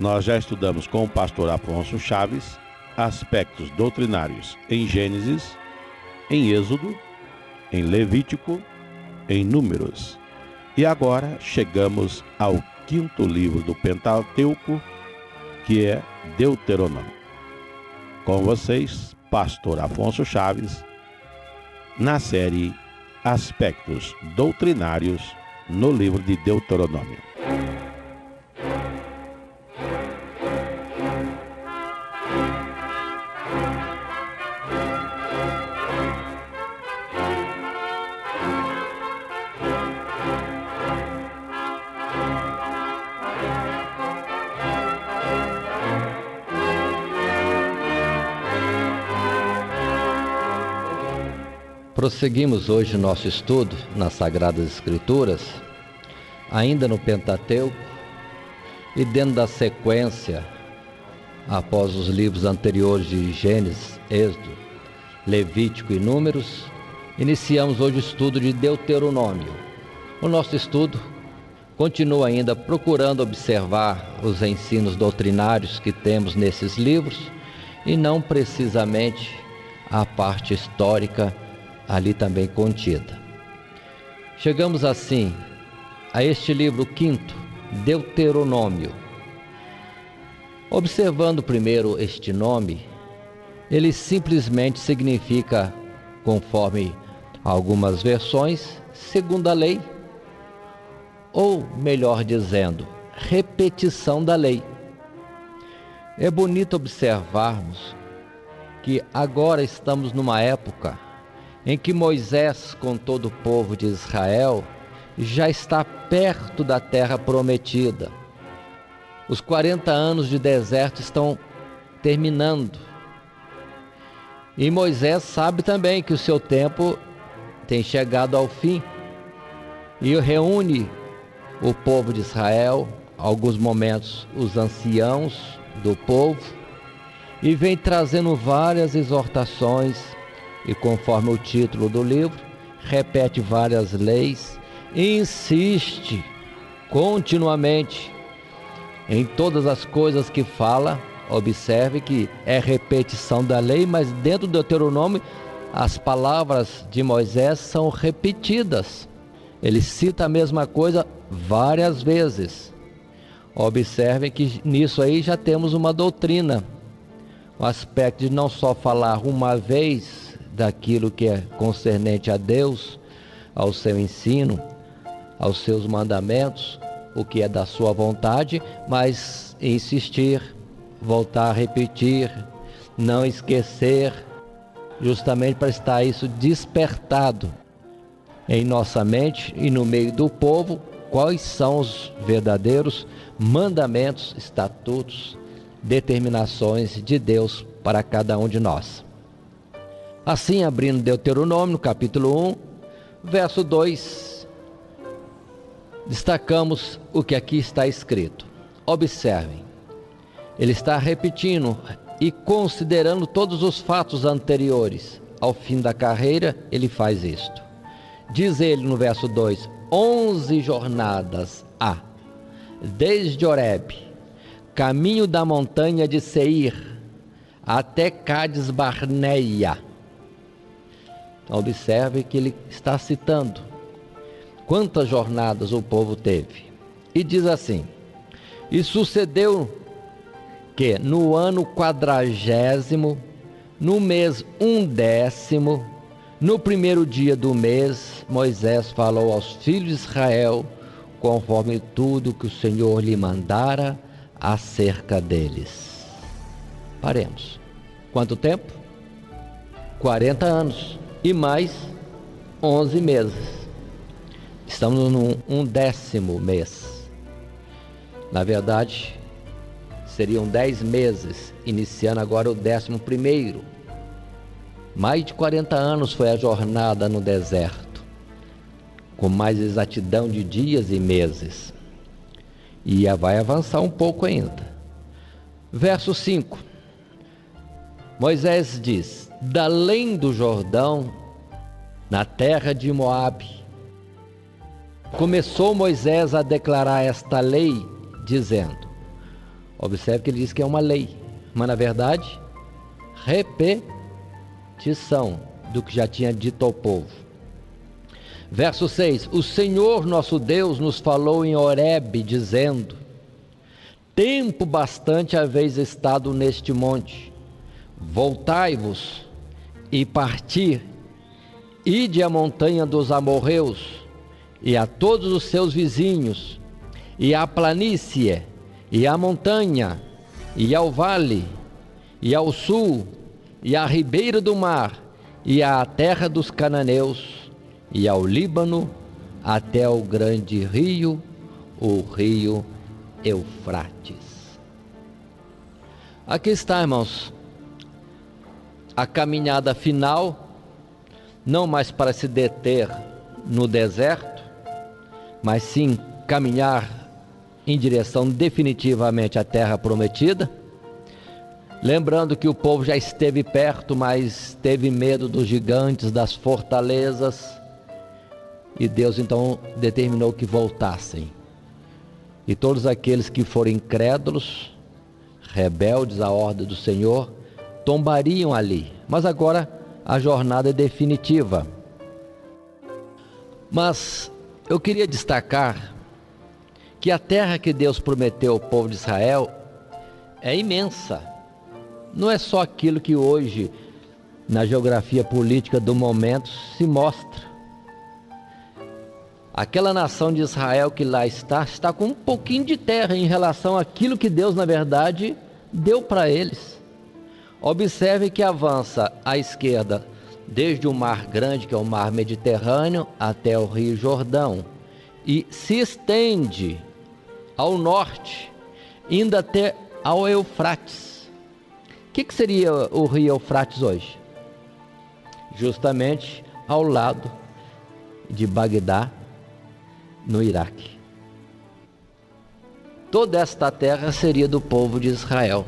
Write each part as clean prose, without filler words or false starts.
Nós já estudamos com o pastor Afonso Chaves aspectos doutrinários em Gênesis, em Êxodo, em Levítico, em Números. E agora chegamos ao quinto livro do Pentateuco, que é Deuteronômio. Com vocês, pastor Afonso Chaves, na série Aspectos Doutrinários no livro de Deuteronômio. Prosseguimos hoje nosso estudo nas Sagradas Escrituras, ainda no Pentateuco, e dentro da sequência, após os livros anteriores de Gênesis, Êxodo, Levítico e Números, iniciamos hoje o estudo de Deuteronômio. O nosso estudo continua ainda procurando observar os ensinos doutrinários que temos nesses livros e não precisamente a parte histórica ali também contida. Chegamos assim a este livro quinto, Deuteronômio. Observando primeiro este nome, ele simplesmente significa, conforme algumas versões, segunda lei, ou melhor dizendo, repetição da lei. É bonito observarmos que agora estamos numa época em que Moisés, com todo o povo de Israel, já está perto da terra prometida. Os 40 anos de deserto estão terminando. E Moisés sabe também que o seu tempo tem chegado ao fim. E reúne o povo de Israel, alguns momentos os anciãos do povo, e vem trazendo várias exortações. E conforme o título do livro, repete várias leis, e insiste continuamente em todas as coisas que fala. Observe que é repetição da lei, mas dentro do Deuteronômio as palavras de Moisés são repetidas. Ele cita a mesma coisa várias vezes. Observe que nisso aí já temos uma doutrina, o aspecto de não só falar uma vez daquilo que é concernente a Deus, ao seu ensino, aos seus mandamentos, o que é da sua vontade, mas insistir, voltar a repetir, não esquecer, justamente para estar isso despertado em nossa mente e no meio do povo, quais são os verdadeiros mandamentos, estatutos, determinações de Deus para cada um de nós. Assim, abrindo Deuteronômio, capítulo 1, verso 2, destacamos o que aqui está escrito. Observem, ele está repetindo e considerando todos os fatos anteriores. Ao fim da carreira, ele faz isto. Diz ele no verso 2, 11 jornadas há, desde Horebe, caminho da montanha de Seir, até Cádiz Barneia. Então, observe que ele está citando quantas jornadas o povo teve. E diz assim: e sucedeu que no ano 40º, no mês 10º, no primeiro dia do mês, Moisés falou aos filhos de Israel, conforme tudo que o Senhor lhe mandara acerca deles. Paremos. Quanto tempo? 40 anos. E mais 11 meses. Estamos no 10º mês. Na verdade, seriam 10 meses, iniciando agora o 11º. Mais de 40 anos foi a jornada no deserto, com mais exatidão de dias e meses. E vai avançar um pouco ainda. Verso 5. Moisés diz: da além do Jordão, na terra de Moabe, começou Moisés a declarar esta lei, dizendo: Observe que ele diz que é uma lei, mas na verdade, repetição do que já tinha dito ao povo. Verso 6: O Senhor nosso Deus nos falou em Horebe, dizendo: tempo bastante haveis estado neste monte, voltai-vos e parti, ide à montanha dos amorreus, e a todos os seus vizinhos, e à planície, e à montanha, e ao vale, e ao sul, e à ribeira do mar, e à terra dos cananeus, e ao Líbano, até o grande rio, o rio Eufrates. Aqui está, irmãos, a caminhada final, não mais para se deter no deserto, mas sim caminhar em direção definitivamente à terra prometida. Lembrando que o povo já esteve perto, mas teve medo dos gigantes, das fortalezas, e Deus então determinou que voltassem. E todos aqueles que forem incrédulos, rebeldes à ordem do Senhor, tombariam ali. Mas agora a jornada é definitiva. Mas eu queria destacar que a terra que Deus prometeu ao povo de Israel é imensa. Não é só aquilo que hoje, na geografia política do momento, se mostra. Aquela nação de Israel que lá está com um pouquinho de terra em relação àquilo que Deus, na verdade, deu para eles. Observe que avança à esquerda, desde o Mar Grande, que é o Mar Mediterrâneo, até o Rio Jordão, e se estende ao norte, indo até ao Eufrates. O que seria o Rio Eufrates hoje? Justamente ao lado de Bagdá, no Iraque. Toda esta terra seria do povo de Israel.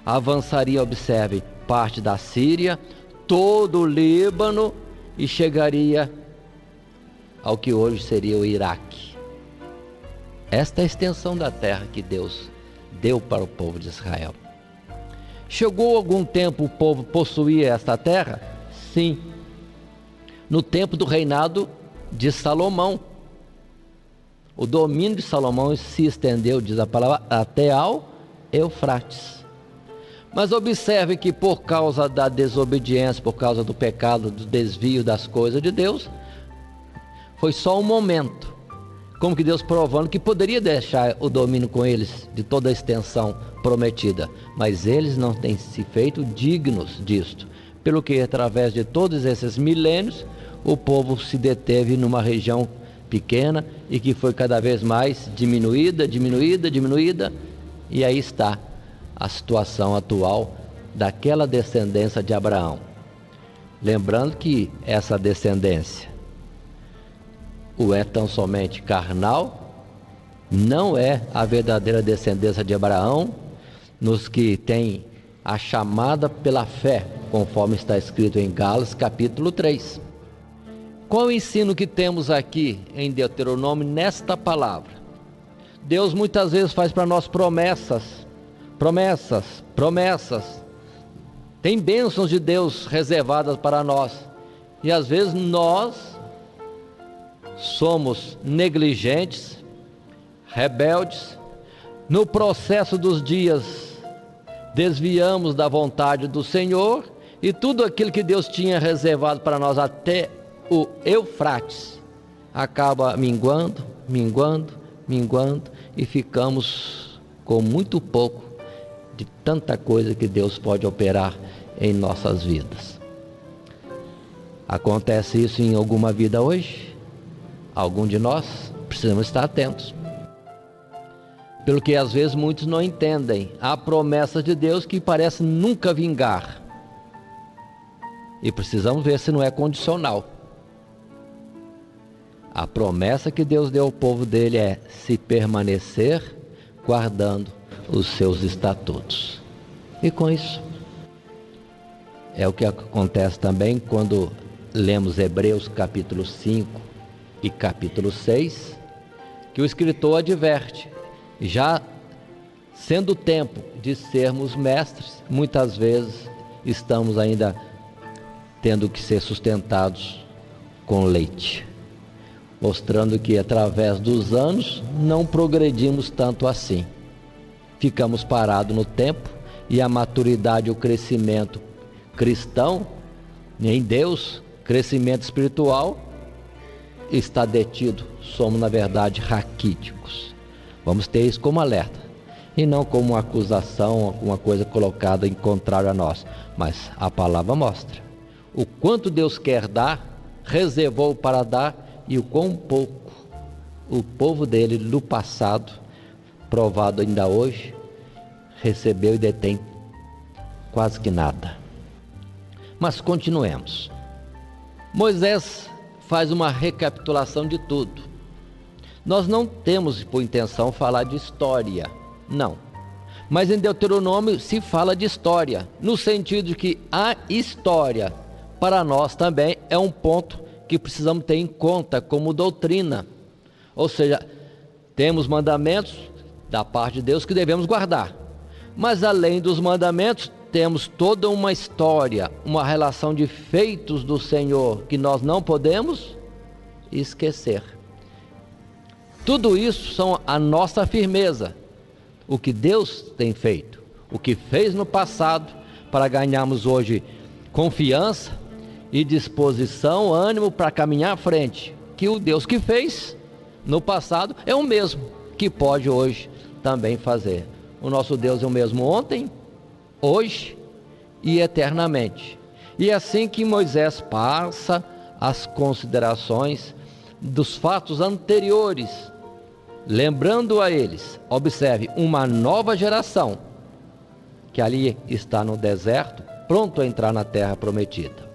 Avançaria, observe, parte da Síria, todo o Líbano e chegaria ao que hoje seria o Iraque. Esta é a extensão da terra que Deus deu para o povo de Israel. Chegou algum tempo o povo possuir esta terra? Sim. No tempo do reinado de Salomão. O domínio de Salomão se estendeu, diz a palavra, até ao Eufrates. Mas observe que por causa da desobediência, por causa do pecado, do desvio das coisas de Deus, foi só um momento. Como que Deus provando que poderia deixar o domínio com eles, de toda a extensão prometida. Mas eles não têm se feito dignos disto. Pelo que, através de todos esses milênios, o povo se deteve numa região pequena e que foi cada vez mais diminuída, e aí está a situação atual daquela descendência de Abraão. Lembrando que essa descendência o é tão somente carnal, não é a verdadeira descendência de Abraão, nos que tem a chamada pela fé, conforme está escrito em Gálatas capítulo 3. Qual o ensino que temos aqui em Deuteronômio nesta palavra? Deus muitas vezes faz para nós promessas. Tem bênçãos de Deus reservadas para nós. E às vezes nós somos negligentes, rebeldes. No processo dos dias, desviamos da vontade do Senhor. E tudo aquilo que Deus tinha reservado para nós até o Eufrates acaba minguando, e ficamos com muito pouco de tanta coisa que Deus pode operar em nossas vidas. Acontece isso em alguma vida hoje? Algum de nós? Precisamos estar atentos. Pelo que às vezes muitos não entendem a promessa de Deus que parece nunca vingar. E precisamos ver se não é condicional. A promessa que Deus deu ao povo dele é se permanecer guardando os seus estatutos. E com isso, é o que acontece também quando lemos Hebreus capítulo 5 e capítulo 6, que o escritor adverte: já Sendo o tempo de sermos mestres, muitas vezes estamos ainda tendo que ser sustentados com leite, mostrando que através dos anos não progredimos tanto assim. Ficamos parados no tempo e a maturidade, o crescimento cristão em Deus, crescimento espiritual, está detido. Somos, na verdade, raquíticos. Vamos ter isso como alerta e não como uma acusação, alguma coisa colocada em contrário a nós. Mas a palavra mostra o quanto Deus quer dar, reservou para dar, e o quão pouco o povo dele no passado, provado ainda hoje, recebeu e detém quase que nada. Mas continuemos. Moisés faz uma recapitulação de tudo. Nós não temos por intenção falar de história, não. Mas em Deuteronômio se fala de história, no sentido de que a história, para nós também, é um ponto que precisamos ter em conta como doutrina. Ou seja, temos mandamentos da parte de Deus que devemos guardar. Mas além dos mandamentos, temos toda uma história, uma relação de feitos do Senhor que nós não podemos esquecer. Tudo isso são a nossa firmeza, o que Deus tem feito, o que fez no passado, para ganharmos hoje confiança e disposição, ânimo para caminhar à frente, que o Deus que fez no passado é o mesmo que pode hoje também fazer. O nosso Deus é o mesmo ontem, hoje e eternamente. E é assim que Moisés passa as considerações dos fatos anteriores, lembrando a eles, observe, uma nova geração que ali está no deserto, pronto a entrar na terra prometida.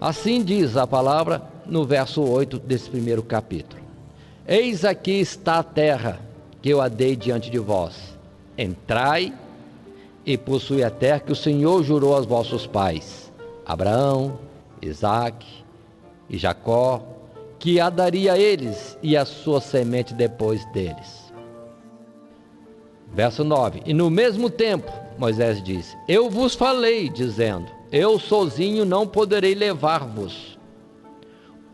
Assim diz a palavra no verso 8 desse primeiro capítulo: eis aqui está a terra que eu a dei diante de vós, entrai e possui a terra que o Senhor jurou aos vossos pais, Abraão, Isaque e Jacó, que a daria a eles e a sua semente depois deles. Verso 9: e no mesmo tempo, Moisés disse: eu vos falei, dizendo, eu sozinho não poderei levar-vos.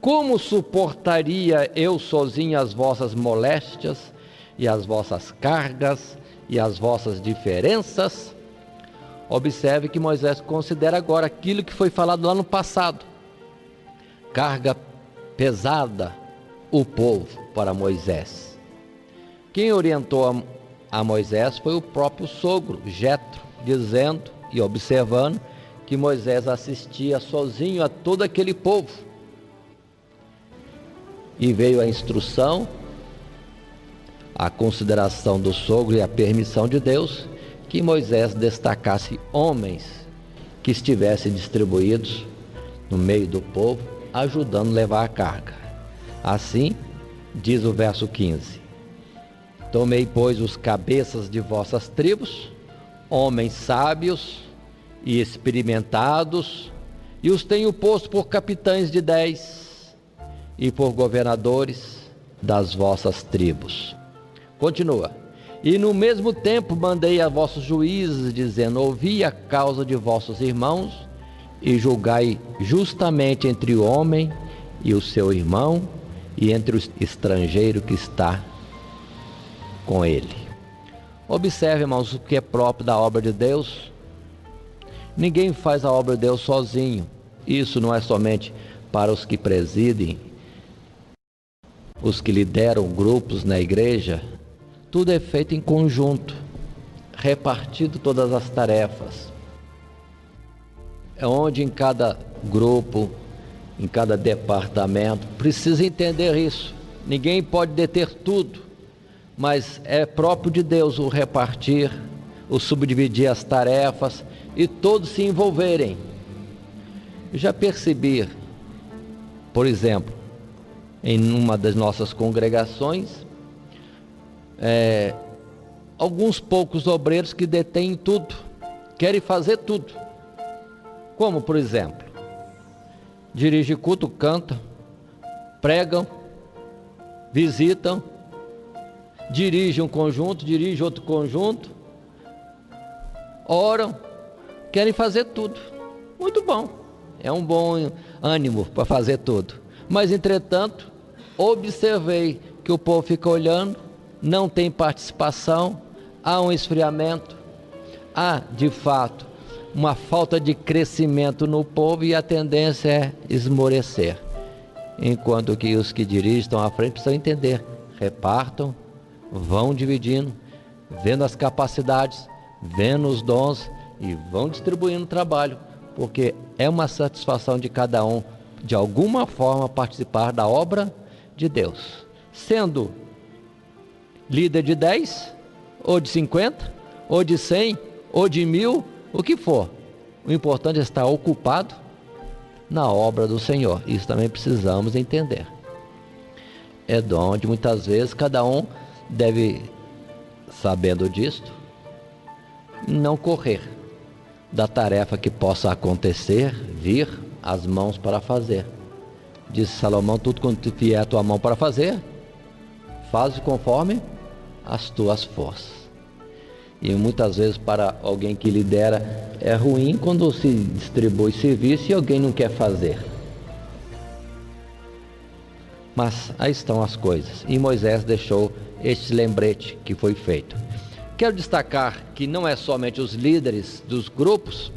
Como suportaria eu sozinho as vossas moléstias e as vossas cargas e as vossas diferenças? Observe que Moisés considera agora aquilo que foi falado lá no passado. Carga pesada o povo para Moisés. Quem orientou a Moisés foi o próprio sogro, Jetro, dizendo e observando que Moisés assistia sozinho a todo aquele povo. E veio a instrução, a consideração do sogro e a permissão de Deus, que Moisés destacasse homens que estivessem distribuídos no meio do povo, ajudando a levar a carga. Assim, diz o verso 15: tomei, pois, os cabeças de vossas tribos, homens sábios e experimentados, e os tenho posto por capitães de 10 e por governadores das vossas tribos. Continua: e no mesmo tempo mandei a vossos juízes, dizendo, ouvi a causa de vossos irmãos e julgai justamente entre o homem e o seu irmão e entre o estrangeiro que está com ele. Observe, irmãos, o que é próprio da obra de Deus. Ninguém faz a obra de Deus sozinho. Isso não é somente para os que presidem, os que lideram grupos na igreja. Tudo é feito em conjunto, repartido todas as tarefas. É onde em cada grupo, em cada departamento, precisa entender isso. Ninguém pode deter tudo, mas é próprio de Deus o repartir, o subdividir as tarefas e todos se envolverem. Eu já percebi, por exemplo, em uma das nossas congregações, alguns poucos obreiros que detêm tudo, querem fazer tudo. Como, por exemplo, dirige culto, canta, pregam, visitam, dirige um conjunto, dirige outro conjunto, oram, querem fazer tudo. Muito bom, é um bom ânimo para fazer tudo. Mas, entretanto, observei que o povo fica olhando, não tem participação, há um esfriamento, há, de fato, uma falta de crescimento no povo e a tendência é esmorecer. Enquanto que os que dirigem estão à frente precisam entender, repartam, vão dividindo, vendo as capacidades, vendo os dons e vão distribuindo o trabalho, porque é uma satisfação de cada um, de alguma forma, participar da obra de Deus, sendo líder de 10, ou de 50, ou de 100, ou de 1000, o que for. O importante é estar ocupado na obra do Senhor. Isso também precisamos entender. É onde muitas vezes cada um deve, sabendo disto, não correr da tarefa que possa acontecer, vir às mãos para fazer. Disse Salomão: tudo quanto vier a tua mão para fazer, faz conforme as tuas forças. E muitas vezes para alguém que lidera é ruim quando se distribui serviço e alguém não quer fazer. Mas aí estão as coisas, e Moisés deixou este lembrete que foi feito. Quero destacar que não é somente os líderes dos grupos,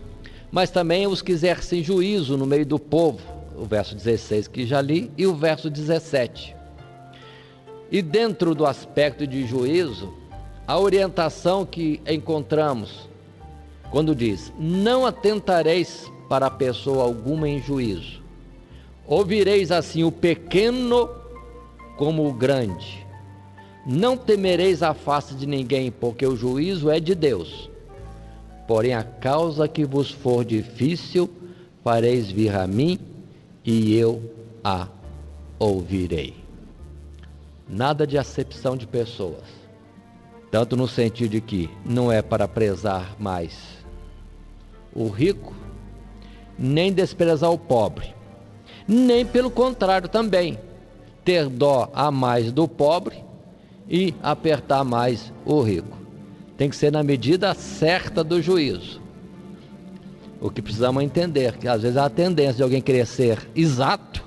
mas também os que exercem juízo no meio do povo, o verso 16 que já li e o verso 17. E dentro do aspecto de juízo, a orientação que encontramos quando diz: não atentareis para pessoa alguma em juízo, ouvireis assim o pequeno como o grande, não temereis a face de ninguém, porque o juízo é de Deus. Porém, a causa que vos for difícil, fareis vir a mim, e eu a ouvirei. Nada de acepção de pessoas, tanto no sentido de que não é para prezar mais o rico, nem desprezar o pobre, nem pelo contrário também, ter dó a mais do pobre e apertar mais o rico. Tem que ser na medida certa do juízo. O que precisamos entender, que às vezes há a tendência de alguém querer ser exato,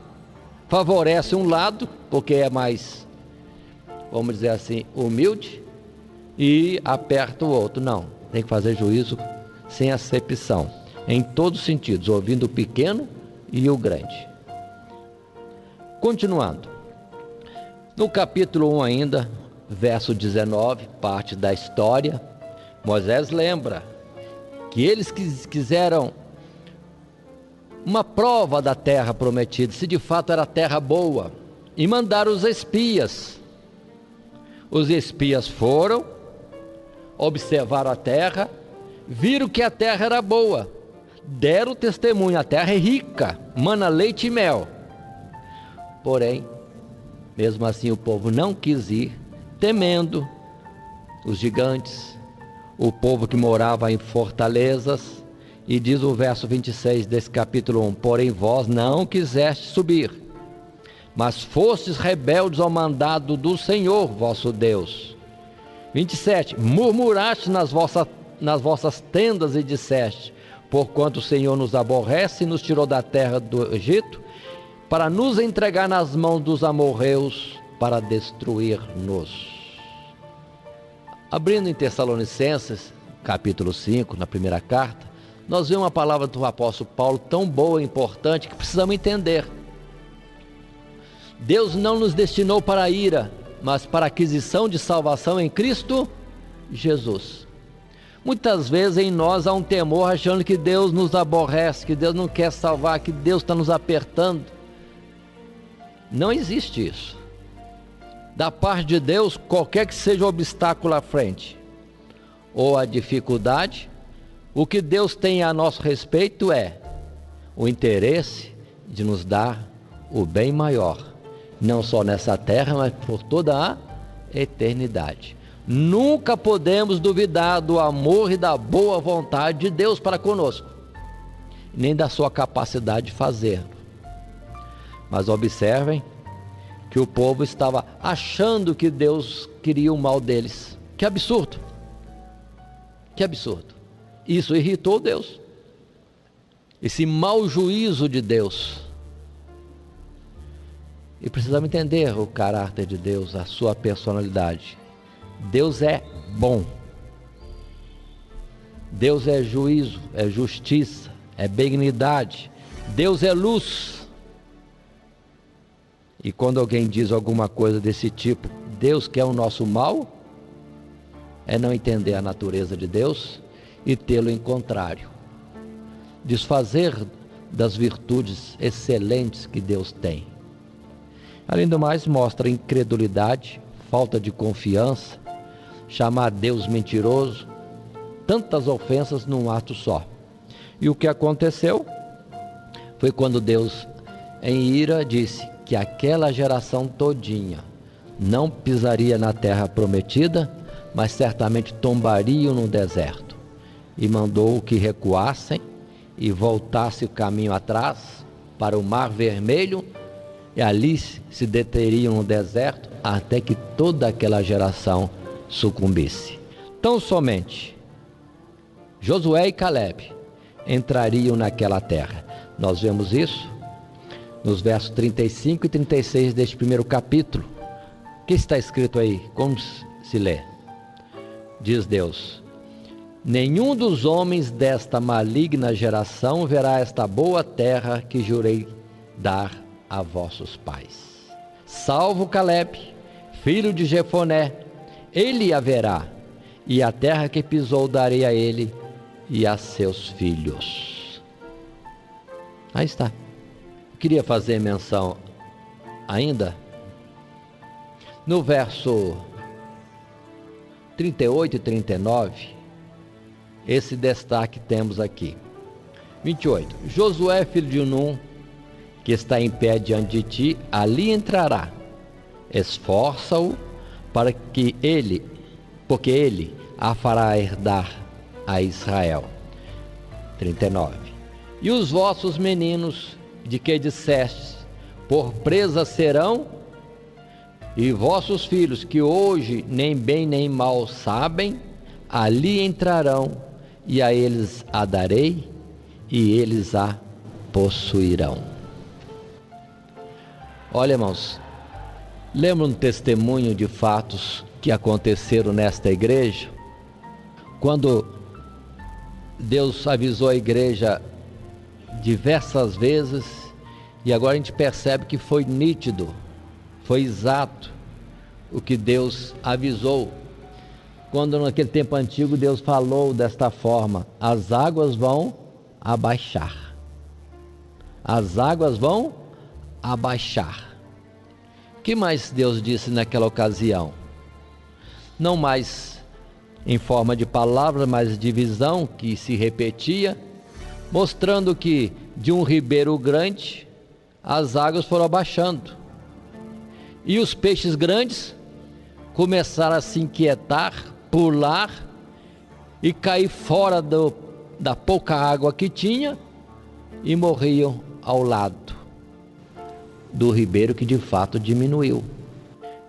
favorece um lado, porque é mais, vamos dizer assim, humilde, e aperta o outro. Não, tem que fazer juízo sem acepção, em todos os sentidos, ouvindo o pequeno e o grande. Continuando, no capítulo 1 ainda, verso 19, parte da história, Moisés lembra que eles quiseram uma prova da terra prometida, se de fato era terra boa, e mandaram os espias. Os espias foram, observaram a terra, viram que a terra era boa, deram testemunho: a terra é rica, mana leite e mel. Porém, mesmo assim o povo não quis ir, temendo os gigantes, o povo que morava em fortalezas. E diz o verso 26 desse capítulo 1: porém vós não quisestes subir, mas fostes rebeldes ao mandado do Senhor vosso Deus. 27, murmuraste nas vossas tendas e disseste: porquanto o Senhor nos aborrece e nos tirou da terra do Egito, para nos entregar nas mãos dos amorreus, para destruir-nos. Abrindo em Tessalonicenses, capítulo 5, na primeira carta, nós vemos uma palavra do apóstolo Paulo tão boa e importante que precisamos entender. Deus não nos destinou para a ira, mas para a aquisição de salvação em Cristo Jesus. Muitas vezes em nós há um temor, achando que Deus nos aborrece, que Deus não quer salvar, que Deus está nos apertando. Não existe isso. Da parte de Deus, qualquer que seja o obstáculo à frente, ou a dificuldade, o que Deus tem a nosso respeito é o interesse de nos dar o bem maior, não só nessa terra, mas por toda a eternidade. Nunca podemos duvidar do amor e da boa vontade de Deus para conosco, nem da sua capacidade de fazer. Mas observem que o povo estava achando que Deus queria o mal deles. Que absurdo! Que absurdo! Isso irritou Deus. Esse mau juízo de Deus. E precisamos entender o caráter de Deus, a sua personalidade. Deus é bom. Deus é juízo, é justiça, é benignidade. Deus é luz. E quando alguém diz alguma coisa desse tipo, Deus quer o nosso mal, é não entender a natureza de Deus e tê-lo em contrário. Desfazer das virtudes excelentes que Deus tem. Além do mais, mostra incredulidade, falta de confiança, chamar Deus mentiroso, tantas ofensas num ato só. E o que aconteceu foi quando Deus, em ira, disse que aquela geração todinha não pisaria na terra prometida, mas certamente tombariam no deserto. E mandou que recuassem e voltasse o caminho atrás para o Mar Vermelho, e ali se deteriam no deserto até que toda aquela geração sucumbisse. Tão somente Josué e Caleb entrariam naquela terra. Nós vemos isso nos versos 35 e 36 deste primeiro capítulo. O que está escrito aí? Como se lê? Diz Deus: nenhum dos homens desta maligna geração verá esta boa terra que jurei dar a vossos pais, salvo Caleb, filho de Jefoné. Ele a verá, e a terra que pisou darei a ele e a seus filhos. Aí está. Queria fazer menção ainda no verso 38 e 39, esse destaque temos aqui. 28. Josué, filho de Num, que está em pé diante de ti, ali entrará. Esforça-o para que ele, porque ele a fará herdar a Israel. 39. E os vossos meninos, de que dissestes, por presa serão, e vossos filhos, que hoje nem bem nem mal sabem, ali entrarão, e a eles a darei, e eles a possuirão. Olha, irmãos, lembra um testemunho de fatos que aconteceram nesta igreja? Quando Deus avisou a igreja diversas vezes, e agora a gente percebe que foi nítido, foi exato o que Deus avisou. Quando naquele tempo antigo Deus falou desta forma: as águas vão abaixar. As águas vão abaixar. O que mais Deus disse naquela ocasião? Não mais em forma de palavra, mas de visão que se repetia, mostrando que de um ribeiro grande as águas foram abaixando, e os peixes grandes começaram a se inquietar, pular e cair fora da pouca água que tinha, e morriam ao lado do ribeiro, que de fato diminuiu.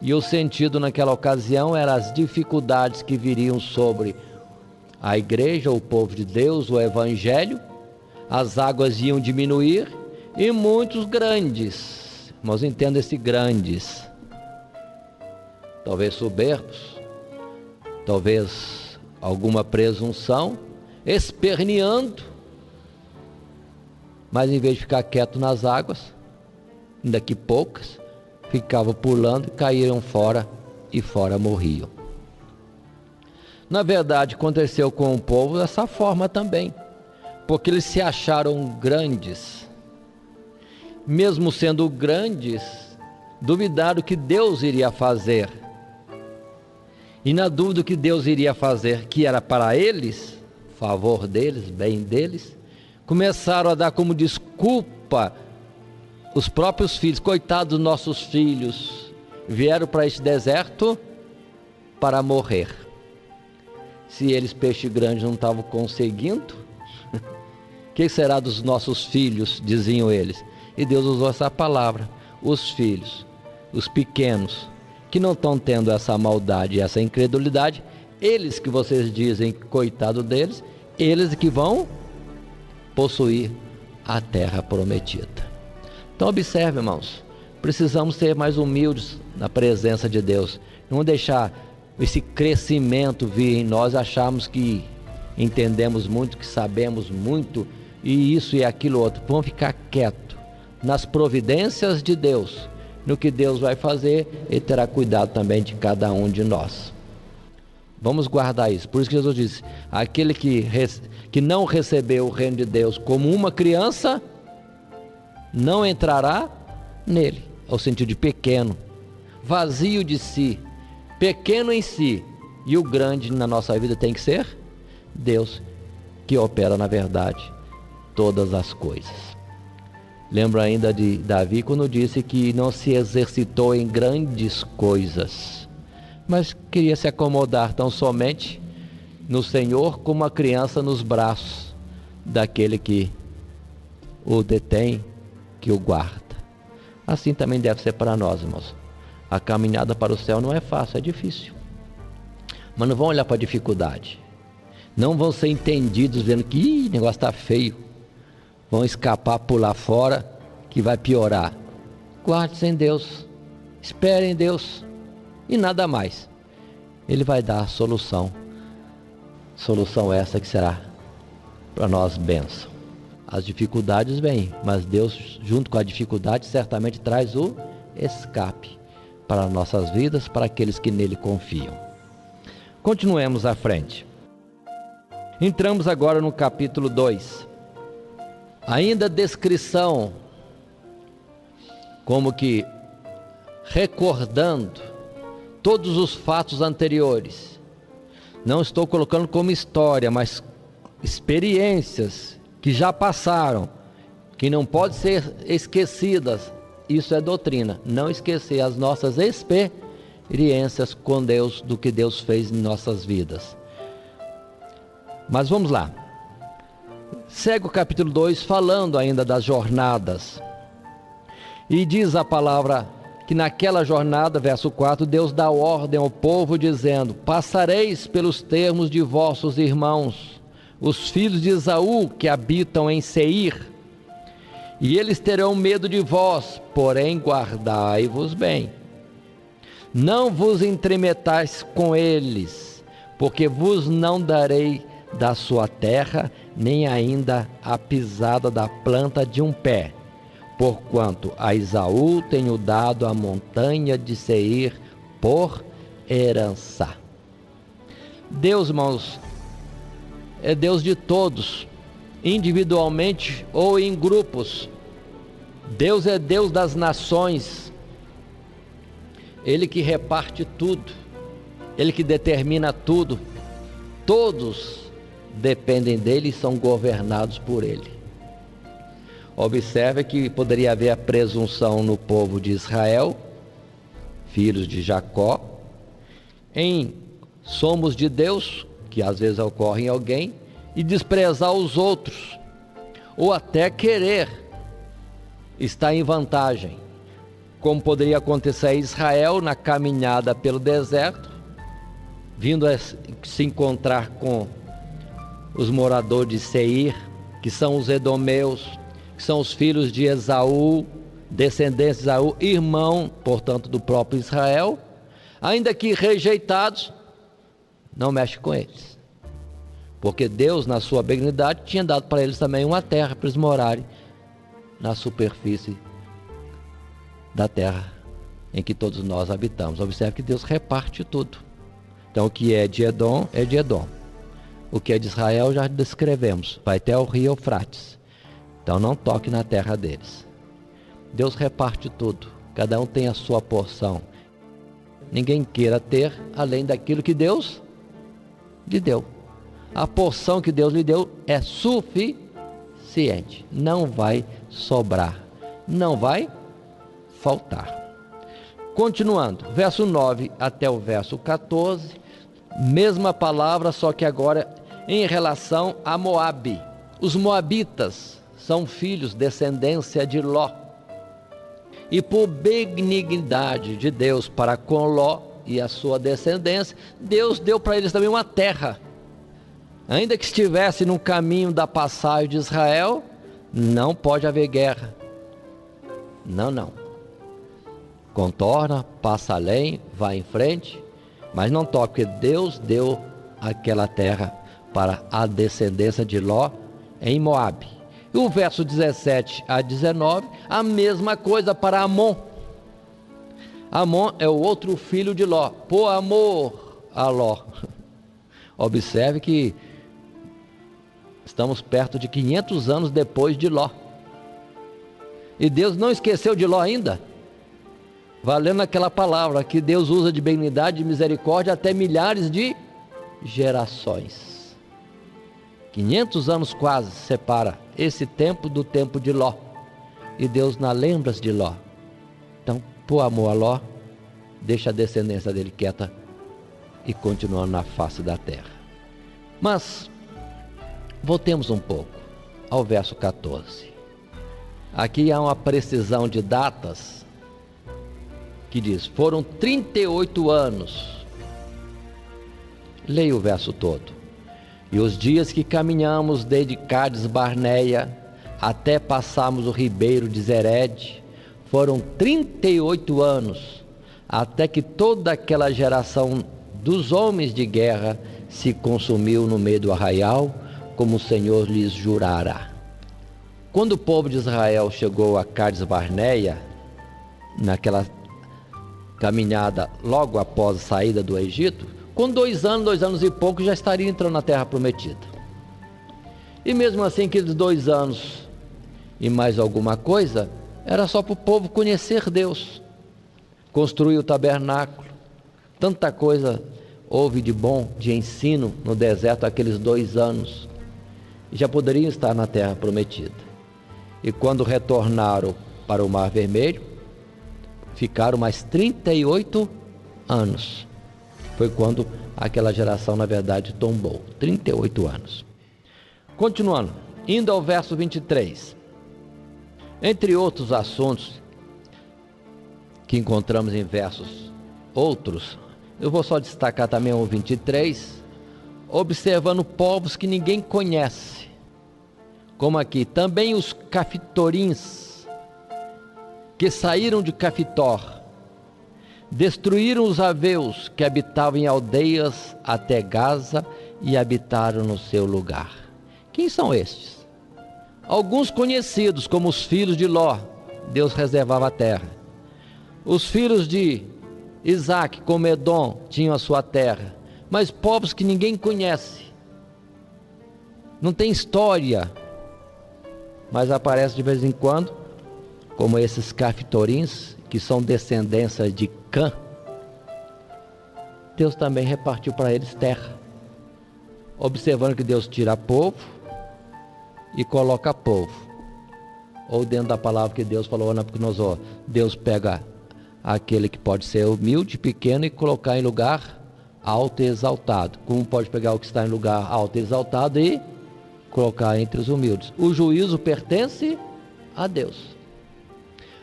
E o sentido naquela ocasião era as dificuldades que viriam sobre a igreja, o povo de Deus, o evangelho. As águas iam diminuir, e muitos grandes, mas entenda esse grandes, talvez soberbos, talvez alguma presunção, esperneando, mas em vez de ficar quieto nas águas, ainda que poucas, ficavam pulando e caíram fora, e fora morriam. Na verdade, aconteceu com o povo dessa forma também, porque eles se acharam grandes. Mesmo sendo grandes, duvidaram que Deus iria fazer. E na dúvida que Deus iria fazer, que era para eles, favor deles, bem deles, começaram a dar como desculpa os próprios filhos. Coitados dos nossos filhos, vieram para este deserto para morrer. Se eles, peixe grande, não estavam conseguindo, o que será dos nossos filhos, diziam eles. E Deus usou essa palavra, os filhos. os pequenos, que não estão tendo essa maldade, essa incredulidade, eles que vocês dizem, coitado deles, eles que vão possuir a terra prometida. Então observe, irmãos, precisamos ser mais humildes na presença de Deus, não deixar esse crescimento vir em nós, acharmos que entendemos muito, que sabemos muito, e isso e aquilo outro. Vamos ficar quieto nas providências de Deus, no que Deus vai fazer, Ele terá cuidado também de cada um de nós. Vamos guardar isso. Por isso que Jesus disse, aquele que não recebeu o reino de Deus como uma criança, não entrará nele, ao sentido de pequeno, vazio de si, pequeno em si, e o grande na nossa vida tem que ser Deus, que opera na verdade todas as coisas. Lembro ainda de Davi quando disse que não se exercitou em grandes coisas, mas queria se acomodar tão somente no Senhor como uma criança nos braços daquele que o detém, que o guarda. Assim também deve ser para nós, irmãos. A caminhada para o céu não é fácil, é difícil. Mas não vão olhar para a dificuldade. Não vão ser entendidos vendo que o negócio está feio. Vão escapar, pular fora, que vai piorar. Guarde-se em Deus. Espere em Deus. E nada mais. Ele vai dar a solução. Solução essa que será para nós bênção. As dificuldades vêm, mas Deus, junto com a dificuldade, certamente traz o escape para nossas vidas, para aqueles que nele confiam. Continuemos à frente. Entramos agora no capítulo 2. Ainda descrição, como que recordando todos os fatos anteriores. Não estou colocando como história, mas experiências que já passaram, que não podem ser esquecidas. Isso é doutrina, não esquecer as nossas experiências com Deus, do que Deus fez em nossas vidas. Mas vamos lá. Segue o capítulo 2 falando ainda das jornadas. E diz a palavra que naquela jornada, verso 4, Deus dá ordem ao povo dizendo: passareis pelos termos de vossos irmãos, os filhos de Esaú que habitam em Seir, e eles terão medo de vós, porém guardai-vos bem. Não vos entremetais com eles, porque vos não darei da sua terra, nem ainda a pisada da planta de um pé, porquanto a Esaú tenho dado a montanha de Seir por herança. Deus, irmãos, é Deus de todos, individualmente ou em grupos. Deus é Deus das nações. Ele que reparte tudo, Ele que determina tudo. Todos dependem dele e são governados por ele. Observe que poderia haver a presunção no povo de Israel, filhos de Jacó, em somos de Deus, que às vezes ocorre em alguém, e desprezar os outros, ou até querer estar em vantagem, como poderia acontecer a Israel na caminhada pelo deserto, vindo a se encontrar com os moradores de Seir, que são os edomeus, que são os filhos de Esaú, descendentes de Esaú, irmão, portanto, do próprio Israel, ainda que rejeitados, não mexe com eles, porque Deus, na sua benignidade, tinha dado para eles também uma terra para eles morarem na superfície da terra em que todos nós habitamos. Observe que Deus reparte tudo. Então, o que é de Edom, é de Edom. O que é de Israel, já descrevemos. Vai até o rio Eufrates. Então, não toque na terra deles. Deus reparte tudo. Cada um tem a sua porção. Ninguém queira ter além daquilo que Deus lhe deu. A porção que Deus lhe deu é suficiente. Não vai sobrar. Não vai faltar. Continuando, verso 9 até o verso 14, mesma palavra, só que agora em relação a Moabe. Os moabitas são filhos, descendência de Ló. E por benignidade de Deus para com Ló e a sua descendência, Deus deu para eles também uma terra. Ainda que estivesse no caminho da passagem de Israel, não pode haver guerra. Não. Contorna, passa além, vai em frente, mas não toque, porque Deus deu aquela terra para a descendência de Ló em Moabe. E o verso 17 a 19, a mesma coisa para Amon. Amon é o outro filho de Ló, por amor a Ló. Observe que estamos perto de 500 anos depois de Ló. E Deus não esqueceu de Ló ainda. Valendo aquela palavra que Deus usa de benignidade e misericórdia até milhares de gerações. 500 anos quase separa esse tempo do tempo de Ló. E Deus não lembra-se de Ló. Então, por amor a Ló, deixa a descendência dele quieta e continuando na face da terra. Mas voltemos um pouco ao verso 14. Aqui há uma precisão de datas que diz: foram 38 anos. Leia o verso todo. E os dias que caminhamos desde Cádiz Barneia até passarmos o ribeiro de Zered, foram 38 anos, até que toda aquela geração dos homens de guerra se consumiu no meio do arraial, como o Senhor lhes jurara. Quando o povo de Israel chegou a Cádiz Barneia, naquela caminhada logo após a saída do Egito, com 2 anos e pouco já estaria entrando na terra prometida. E mesmo assim, aqueles 2 anos e mais alguma coisa, era só para o povo conhecer Deus, construir o tabernáculo. Tanta coisa houve de bom, de ensino no deserto aqueles 2 anos, e já poderiam estar na terra prometida. E quando retornaram para o Mar Vermelho, ficaram mais 38 anos. Foi quando aquela geração, na verdade, tombou. 38 anos. Continuando, indo ao verso 23. Entre outros assuntos que encontramos em versos outros, eu vou só destacar também o 23, observando povos que ninguém conhece, como aqui, também os cafitorins, que saíram de Cafitor, destruíram os aveus que habitavam em aldeias até Gaza e habitaram no seu lugar. Quem são estes? Alguns conhecidos como os filhos de Ló, Deus reservava a terra. Os filhos de Isaac, como Edom, tinham a sua terra. Mas povos que ninguém conhece, não tem história, mas aparece de vez em quando, como esses cafitorins, que são descendências de Cã. Deus também repartiu para eles terra, observando que Deus tira povo e coloca povo, ou dentro da palavra que Deus falou na Nabucodonosor, Deus pega aquele que pode ser humilde, pequeno, e colocar em lugar alto e exaltado, como pode pegar o que está em lugar alto e exaltado e colocar entre os humildes. O juízo pertence a Deus,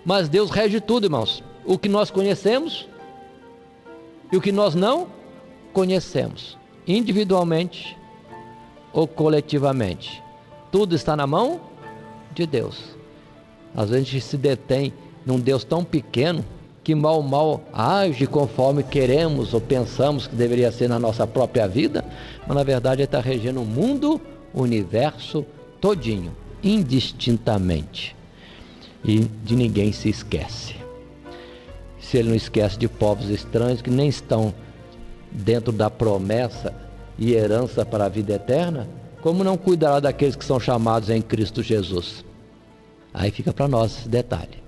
mas Deus rege tudo, irmãos, o que nós conhecemos e o que nós não conhecemos, individualmente ou coletivamente. Tudo está na mão de Deus. Às vezes a gente se detém num Deus tão pequeno que mal age conforme queremos ou pensamos que deveria ser na nossa própria vida, mas na verdade Ele está regendo o mundo, o universo todinho, indistintamente. E de ninguém se esquece. Se Ele não esquece de povos estranhos que nem estão dentro da promessa e herança para a vida eterna, como não cuidará daqueles que são chamados em Cristo Jesus? Aí fica para nós esse detalhe.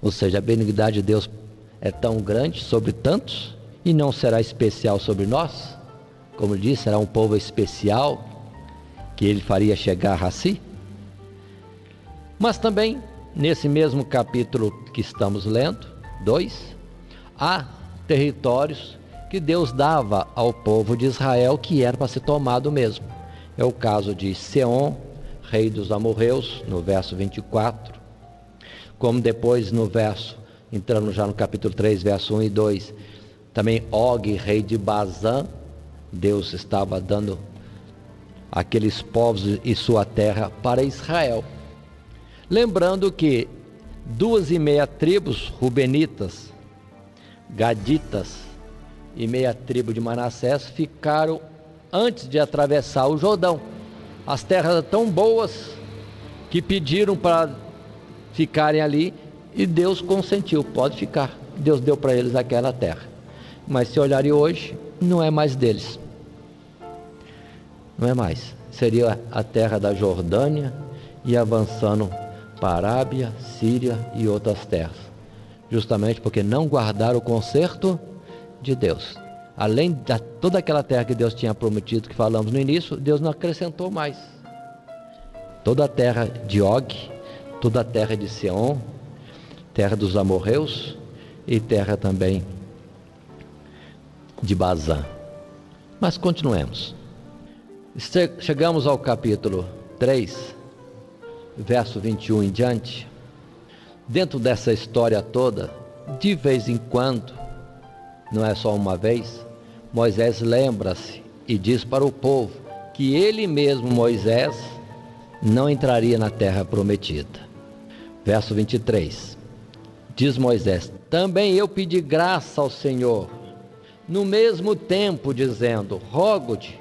Ou seja, a benignidade de Deus é tão grande sobre tantos e não será especial sobre nós? Como disse, será um povo especial que Ele faria chegar a si? Mas também, nesse mesmo capítulo que estamos lendo, 2, há territórios que Deus dava ao povo de Israel que era para ser tomado mesmo. É o caso de Seom, rei dos amorreus, no verso 24, como depois no verso entrando já no capítulo 3, verso 1 e 2. Também Og, rei de Bazã, Deus estava dando aqueles povos e sua terra para Israel. Lembrando que 2,5 tribos rubenitas, gaditas e meia tribo de Manassés ficaram antes de atravessar o Jordão. As terras eram tão boas que pediram para ficarem ali e Deus consentiu, pode ficar. Deus deu para eles aquela terra. Mas se olharem hoje, não é mais deles. Não é mais. Seria a terra da Jordânia e avançando para a Arábia, Síria e outras terras. Justamente porque não guardaram o conserto de Deus. Além de toda aquela terra que Deus tinha prometido, que falamos no início, Deus não acrescentou mais. Toda a terra de Og, toda a terra de Seom, terra dos amorreus e terra também de Bazã. Mas continuemos. Chegamos ao capítulo 3, verso 21 em diante. Dentro dessa história toda, de vez em quando, não é só uma vez, Moisés lembra-se e diz para o povo que ele mesmo, Moisés, não entraria na terra prometida. Verso 23. Diz Moisés: também eu pedi graça ao Senhor, no mesmo tempo, dizendo: rogo-te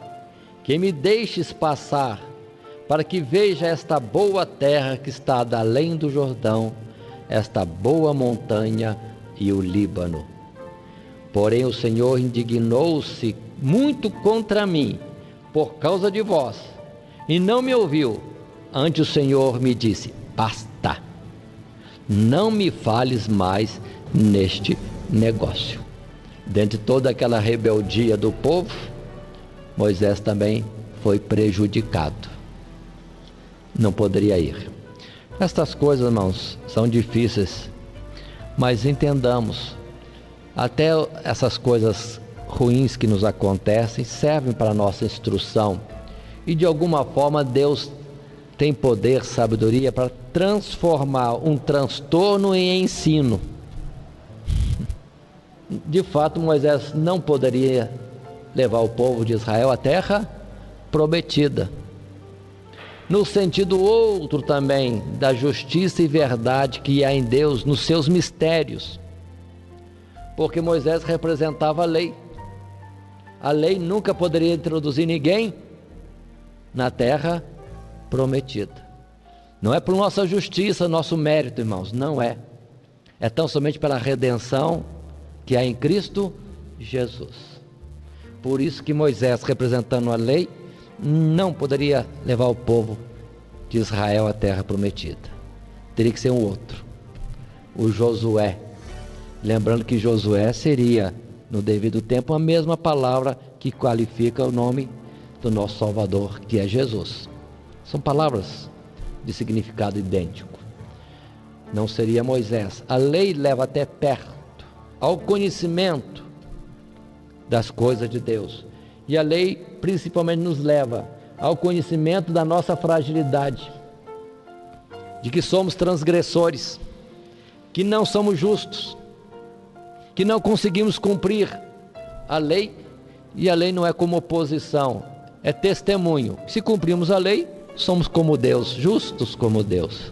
que me deixes passar, para que veja esta boa terra que está além do Jordão, esta boa montanha e o Líbano. Porém o Senhor indignou-se muito contra mim, por causa de vós, e não me ouviu. Antes o Senhor me disse: basta, não me fales mais neste negócio. Dentro de toda aquela rebeldia do povo, Moisés também foi prejudicado. Não poderia ir. Estas coisas, irmãos, são difíceis, mas entendamos, até essas coisas ruins que nos acontecem servem para a nossa instrução, e de alguma forma Deus tem poder, sabedoria para transformar um transtorno em ensino. De fato, Moisés não poderia levar o povo de Israel à terra prometida. No sentido outro também, da justiça e verdade que há em Deus nos seus mistérios. Porque Moisés representava a lei. A lei nunca poderia introduzir ninguém na terra prometida. Não é por nossa justiça, nosso mérito, irmãos, não é. É tão somente pela redenção que há em Cristo Jesus. Por isso que Moisés, representando a lei, não poderia levar o povo de Israel à terra prometida. Teria que ser um outro, o Josué. Lembrando que Josué seria, no devido tempo, a mesma palavra que qualifica o nome do nosso Salvador, que é Jesus. São palavras de significado idêntico. Não seria Moisés. A lei leva até perto, ao conhecimento das coisas de Deus. E a lei principalmente nos leva ao conhecimento da nossa fragilidade, de que somos transgressores, que não somos justos, que não conseguimos cumprir a lei, e a lei não é como oposição, é testemunho. Se cumprimos a lei, somos como Deus, justos como Deus,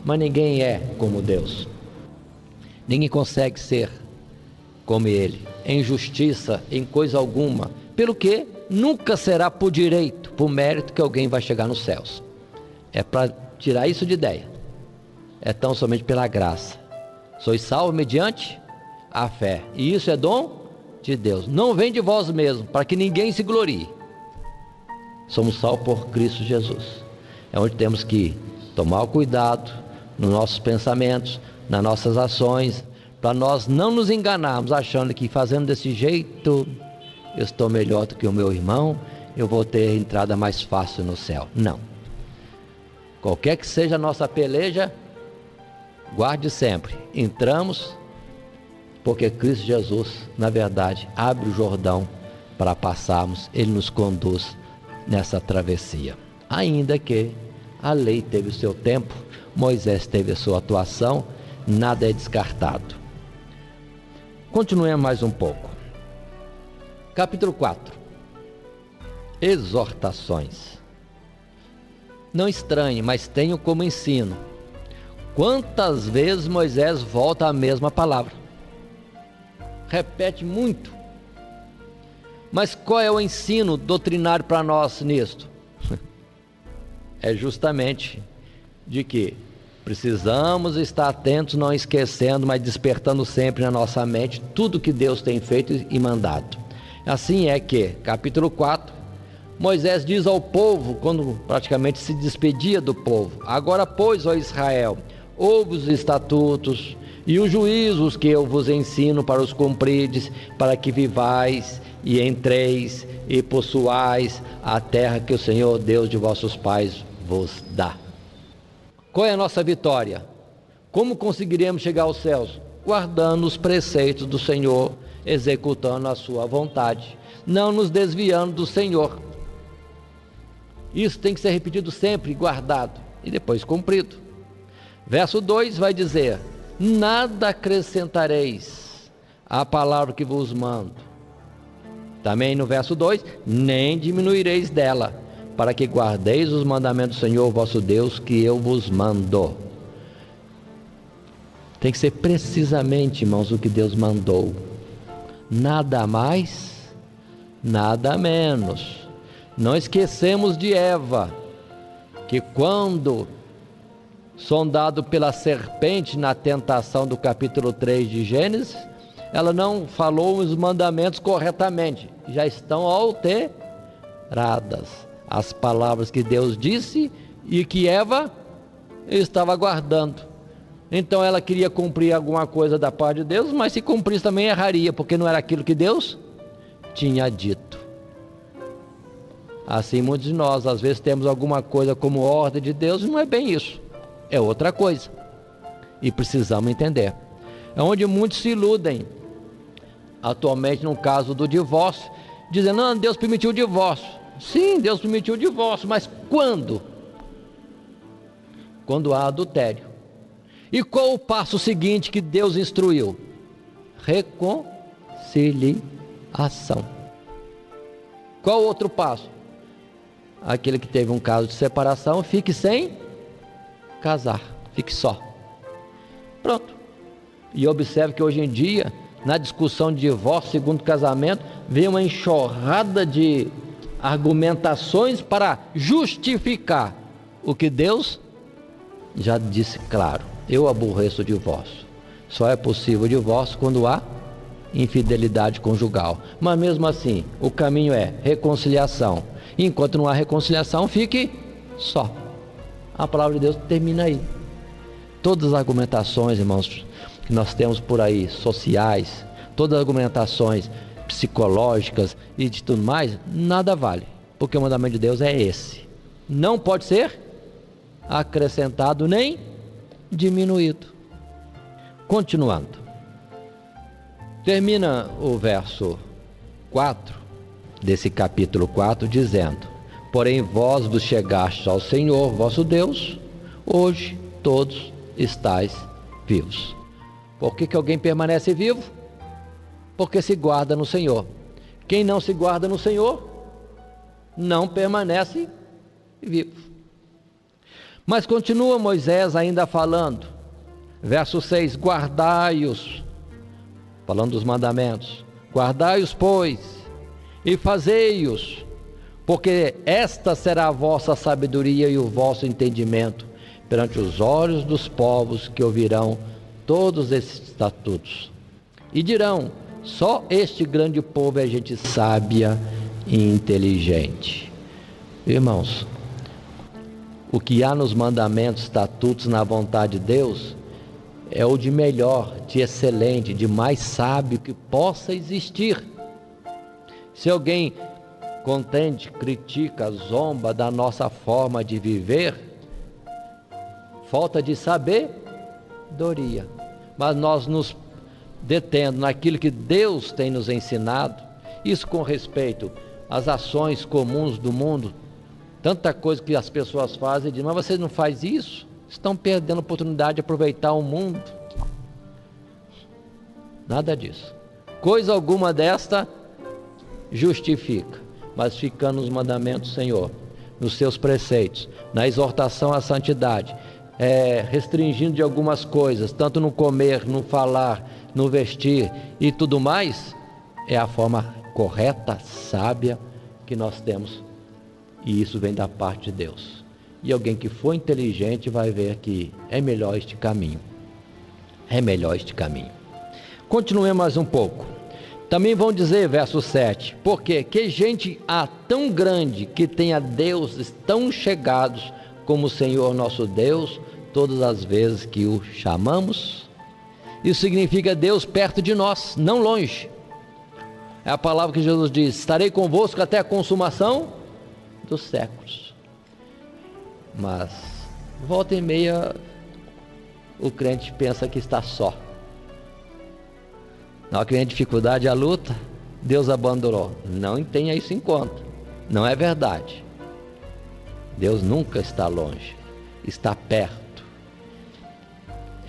mas ninguém é como Deus, ninguém consegue ser como Ele, em justiça, em coisa alguma, pelo que nunca será por direito, por mérito que alguém vai chegar nos céus. É para tirar isso de ideia. É tão somente pela graça. Sois salvos mediante a fé, e isso é dom de Deus, não vem de vós mesmos, para que ninguém se glorie. Somos salvos por Cristo Jesus. É onde temos que tomar o cuidado nos nossos pensamentos, nas nossas ações, para nós não nos enganarmos achando que fazendo desse jeito eu estou melhor do que o meu irmão, eu vou ter entrada mais fácil no céu. Não. Qualquer que seja a nossa peleja, guarde sempre, entramos porque Cristo Jesus, na verdade, abre o Jordão para passarmos, Ele nos conduz nessa travessia. Ainda que a lei teve o seu tempo, Moisés teve a sua atuação, nada é descartado. Continuemos mais um pouco. Capítulo 4. Exortações. Não estranhe, mas tenho como ensino. Quantas vezes Moisés volta à mesma palavra? Repete muito. Mas qual é o ensino doutrinário para nós nisto? É justamente de que precisamos estar atentos, não esquecendo, mas despertando sempre na nossa mente tudo que Deus tem feito e mandado. Assim é que, capítulo 4, Moisés diz ao povo, quando praticamente se despedia do povo: agora, pois, ó Israel, ouve os estatutos e os juízos que eu vos ensino para os cumprides, para que vivais e entreis e possuais a terra que o Senhor, Deus de vossos pais, vos dá. Qual é a nossa vitória? Como conseguiremos chegar aos céus? Guardando os preceitos do Senhor, executando a sua vontade, não nos desviando do Senhor. Isso tem que ser repetido sempre, guardado e depois cumprido. Verso 2 vai dizer: nada acrescentareis à palavra que vos mando. Também no verso 2, nem diminuireis dela, para que guardeis os mandamentos do Senhor vosso Deus, que eu vos mando. Tem que ser precisamente, irmãos, o que Deus mandou. Nada mais, nada menos. Não esquecemos de Eva, que quando sondado pela serpente na tentação do capítulo 3 de Gênesis, ela não falou os mandamentos corretamente. Já estão alteradas as palavras que Deus disse e que Eva estava guardando. Então ela queria cumprir alguma coisa da parte de Deus, mas se cumprisse também erraria, porque não era aquilo que Deus tinha dito. Assim muitos de nós, às vezes temos alguma coisa como ordem de Deus e não é bem isso, é outra coisa. E precisamos entender. É onde muitos se iludem, atualmente no caso do divórcio, dizendo: não, Deus permitiu o divórcio. Sim, Deus permitiu o divórcio, mas quando? Quando há adultério. E qual o passo seguinte que Deus instruiu? Reconciliação. Qual o outro passo? Aquele que teve um caso de separação, fique sem casar, fique só. Pronto. E observe que hoje em dia, na discussão de divórcio, segundo casamento, vem uma enxurrada de argumentações para justificar o que Deus já disse claro: eu aborreço o divórcio. Só é possível o divórcio quando há infidelidade conjugal. Mas mesmo assim, o caminho é reconciliação. Enquanto não há reconciliação, fique só. A palavra de Deus termina aí. Todas as argumentações, irmãos, que nós temos por aí, sociais, todas as argumentações psicológicas e de tudo mais, nada vale, porque o mandamento de Deus é esse: não pode ser acrescentado nem diminuído. Continuando, termina o verso 4 desse capítulo 4 dizendo: porém vós vos chegastes ao Senhor vosso Deus, hoje todos estáis vivos. Por que alguém permanece vivo? Porque se guarda no Senhor. Quem não se guarda no Senhor, não permanece vivo. Mas continua Moisés ainda falando, verso 6, guardai-os, falando dos mandamentos, guardai-os, pois, e fazei-os, porque esta será a vossa sabedoria e o vosso entendimento perante os olhos dos povos que ouvirão todos esses estatutos. E dirão: só este grande povo é gente sábia e inteligente. Irmãos, o que há nos mandamentos, estatutos, na vontade de Deus, é o de melhor, de excelente, de mais sábio que possa existir. Se alguém contende, critica, zomba da nossa forma de viver, falta de sabedoria. Mas nós nos detendo naquilo que Deus tem nos ensinado, isso com respeito às ações comuns do mundo, tanta coisa que as pessoas fazem e dizem: mas você não faz isso? Estão perdendo a oportunidade de aproveitar o mundo. Nada disso. coisa alguma desta justifica, mas ficando nos mandamentos do Senhor, nos seus preceitos, na exortação à santidade, restringindo de algumas coisas, tanto no comer, no falar, no vestir e tudo mais, é a forma correta, sábia que nós temos, e isso vem da parte de Deus. E alguém que for inteligente vai ver que é melhor este caminho. É melhor este caminho. Continuemos mais um pouco. Também vão dizer, verso 7, porque que gente há tão grande que tenha deuses tão chegados como o Senhor nosso Deus, todas as vezes que o chamamos? Isso significa Deus perto de nós, não longe. É a palavra que Jesus diz: estarei convosco até a consumação dos séculos. Mas volta e meia o crente pensa que está só. Na hora que vem a dificuldade, a luta, Deus abandonou. Não tenha isso em conta, não é verdade. Deus nunca está longe, está perto.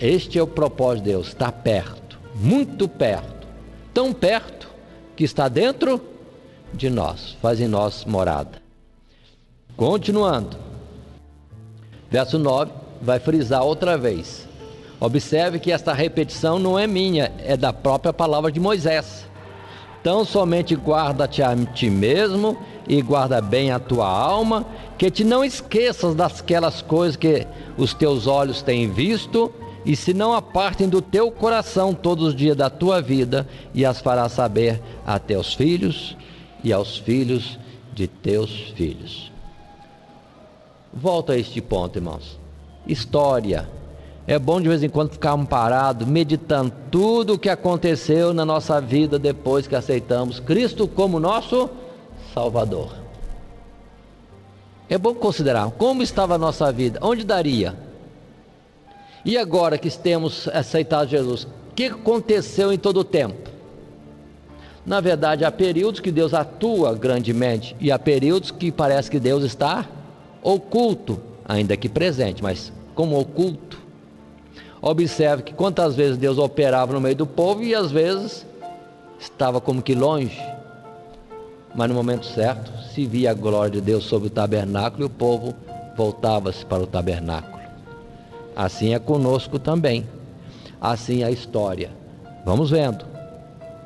Este é o propósito de Deus, está perto, muito perto, tão perto que está dentro de nós, faz em nós morada. Continuando, verso 9 vai frisar outra vez. Observe que esta repetição não é minha, é da própria palavra de Moisés. Então somente guarda-te a ti mesmo e guarda bem a tua alma, que te não esqueças daquelas coisas que os teus olhos têm visto, e se não apartem do teu coração todos os dias da tua vida, e as farás saber a teus filhos e aos filhos de teus filhos. Volta a este ponto, irmãos. História. É bom de vez em quando ficarmos parados, meditando tudo o que aconteceu na nossa vida depois que aceitamos Cristo como nosso Salvador. É bom considerar como estava a nossa vida, onde daria. E agora que temos aceitado Jesus, o que aconteceu em todo o tempo? Na verdade, há períodos que Deus atua grandemente e há períodos que parece que Deus está oculto, ainda que presente, mas como oculto. Observe que quantas vezes Deus operava no meio do povo e às vezes estava como que longe, mas no momento certo se via a glória de Deus sobre o tabernáculo e o povo voltava-se para o tabernáculo. Assim é conosco também, assim é a história. Vamos vendo,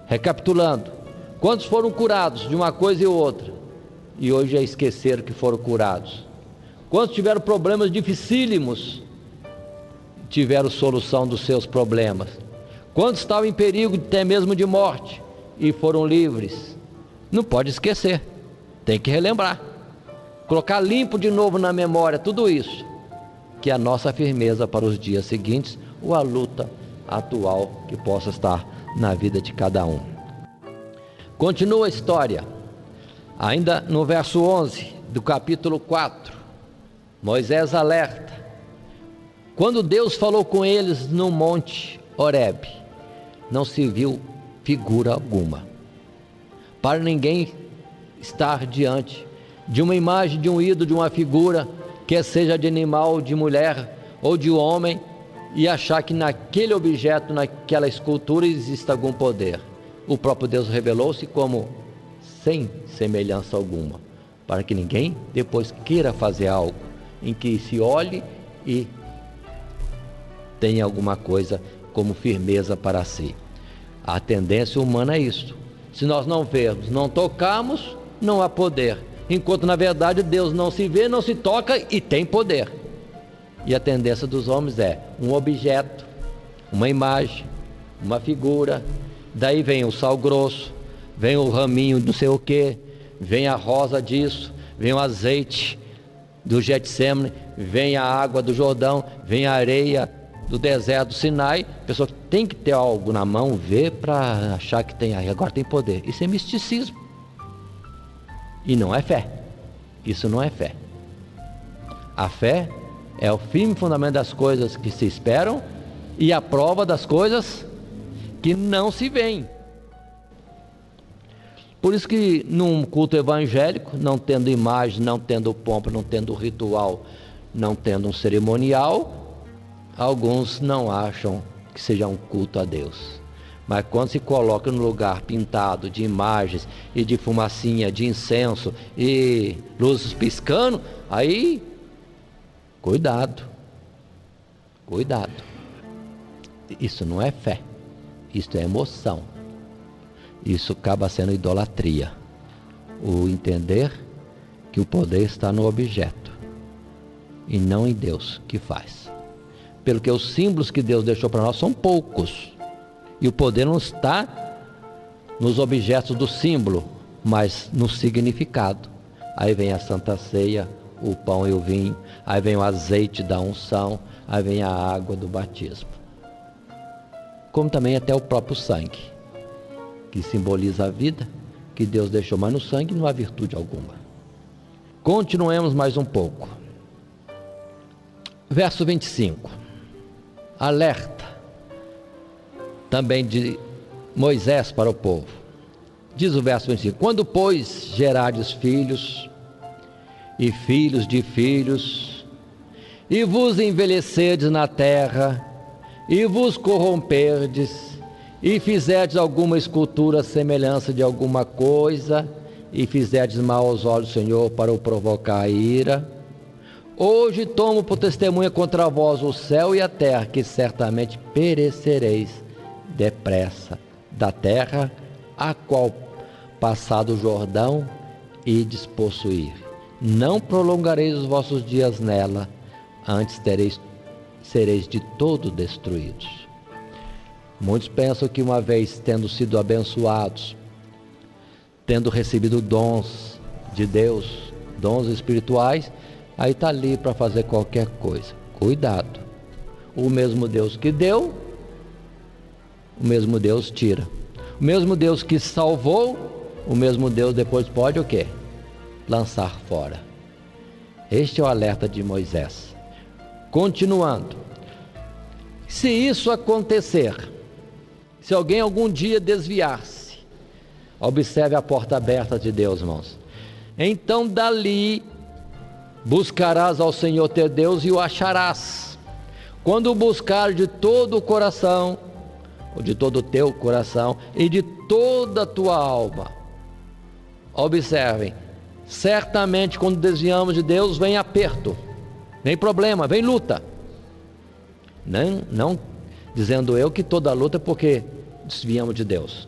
recapitulando: quantos foram curados de uma coisa e outra e hoje já esqueceram que foram curados? Quantos tiveram problemas dificílimos, tiveram solução dos seus problemas? Quantos estavam em perigo até mesmo de morte e foram livres? Não pode esquecer, tem que relembrar, colocar limpo de novo na memória tudo isso, que é a nossa firmeza para os dias seguintes ou a luta atual que possa estar na vida de cada um. Continua a história, ainda no verso 11 do capítulo 4, Moisés alerta: quando Deus falou com eles no monte Horebe, não se viu figura alguma, para ninguém estar diante de uma imagem, de um ídolo, de uma figura, quer seja de animal, de mulher ou de homem, e achar que naquele objeto, naquela escultura existe algum poder. O próprio Deus revelou-se como sem semelhança alguma, para que ninguém depois queira fazer algo em que se olhe e tenha alguma coisa como firmeza para si. A tendência humana é isso. Se nós não vermos, não tocarmos, não há poder. Enquanto na verdade Deus não se vê, não se toca e tem poder. E a tendência dos homens é um objeto, uma imagem, uma figura. Daí vem o sal grosso, vem o raminho não sei o que, vem a rosa disso, vem o azeite do Getsemane, vem a água do Jordão, vem a areia do deserto do Sinai. A pessoa tem que ter algo na mão, ver para achar que tem, aí agora tem poder. Isso é misticismo e não é fé. Isso não é fé. A fé é o firme fundamento das coisas que se esperam e a prova das coisas que não se veem. Por isso que num culto evangélico, não tendo imagem, não tendo pompa, não tendo ritual, não tendo um cerimonial, alguns não acham que seja um culto a Deus. Mas quando se coloca no lugar pintado de imagens e de fumacinha, de incenso e luzes piscando, aí, cuidado, cuidado. Isso não é fé, isso é emoção. Isso acaba sendo idolatria. O entender que o poder está no objeto e não em Deus que faz. Pelo que os símbolos que Deus deixou para nós são poucos. E o poder não está nos objetos do símbolo, mas no significado. Aí vem a Santa Ceia, o pão e o vinho, aí vem o azeite da unção, aí vem a água do batismo. Como também até o próprio sangue, que simboliza a vida que Deus deixou, mas no sangue não há virtude alguma. Continuemos mais um pouco. Verso 25. Alerta também de Moisés para o povo. Diz o verso 25: quando, pois, gerardes filhos e filhos de filhos, e vos envelhecerdes na terra, e vos corromperdes, e fizerdes alguma escultura semelhança de alguma coisa, e fizerdes mal aos olhos do Senhor para o provocar a ira, hoje tomo por testemunha contra vós o céu e a terra, que certamente perecereis depressa da terra, a qual passado o Jordão ides possuir. Não prolongareis os vossos dias nela, antes sereis de todo destruídos. Muitos pensam que uma vez tendo sido abençoados, tendo recebido dons de Deus, dons espirituais, aí está ali para fazer qualquer coisa. Cuidado. O mesmo Deus que deu, o mesmo Deus tira. O mesmo Deus que salvou, o mesmo Deus depois pode o quê? Lançar fora. Este é o alerta de Moisés. Continuando. Se isso acontecer, se alguém algum dia desviar-se, observe a porta aberta de Deus, irmãos. Então dali buscarás ao Senhor teu Deus e o acharás. Quando o buscar de todo o coração, ou de todo o teu coração e de toda a tua alma. Observem, certamente quando desviamos de Deus vem aperto, vem problema, vem luta. Não dizendo eu que toda luta é porque desviamos de Deus,